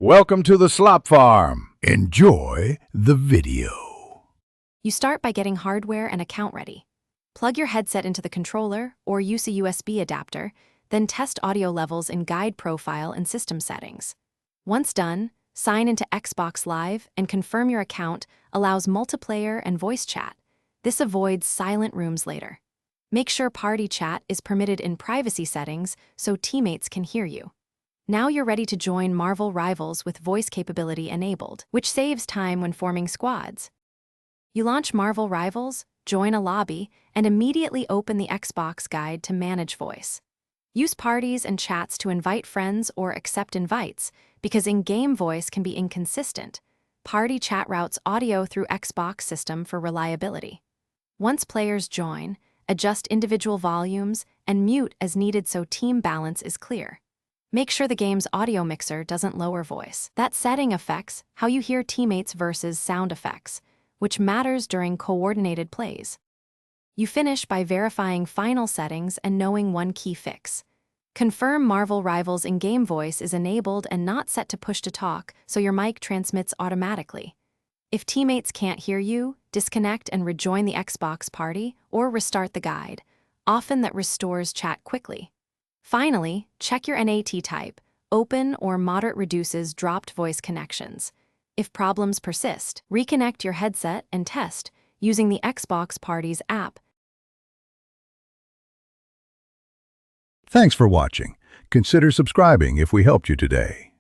Welcome to the Slop Farm. Enjoy the video. You start by getting hardware and account ready. Plug your headset into the controller or use a USB adapter, then test audio levels in guide profile and system settings. Once done, sign into Xbox Live and confirm your account allows multiplayer and voice chat. This avoids silent rooms later. Make sure party chat is permitted in privacy settings so teammates can hear you. Now you're ready to join Marvel Rivals with voice capability enabled, which saves time when forming squads. You launch Marvel Rivals, join a lobby, and immediately open the Xbox guide to manage voice. Use parties and chats to invite friends or accept invites, because in-game voice can be inconsistent. Party chat routes audio through Xbox system for reliability. Once players join, adjust individual volumes and mute as needed so team balance is clear. Make sure the game's audio mixer doesn't lower voice. That setting affects how you hear teammates versus sound effects, which matters during coordinated plays. You finish by verifying final settings and knowing one key fix. Confirm Marvel Rivals in-game voice is enabled and not set to push-to-talk, so your mic transmits automatically. If teammates can't hear you, disconnect and rejoin the Xbox party or restart the guide. Often that restores chat quickly. Finally, check your NAT type. Open or moderate reduces dropped voice connections. If problems persist, reconnect your headset and test using the Xbox Parties app. Thanks for watching. Consider subscribing if we helped you today.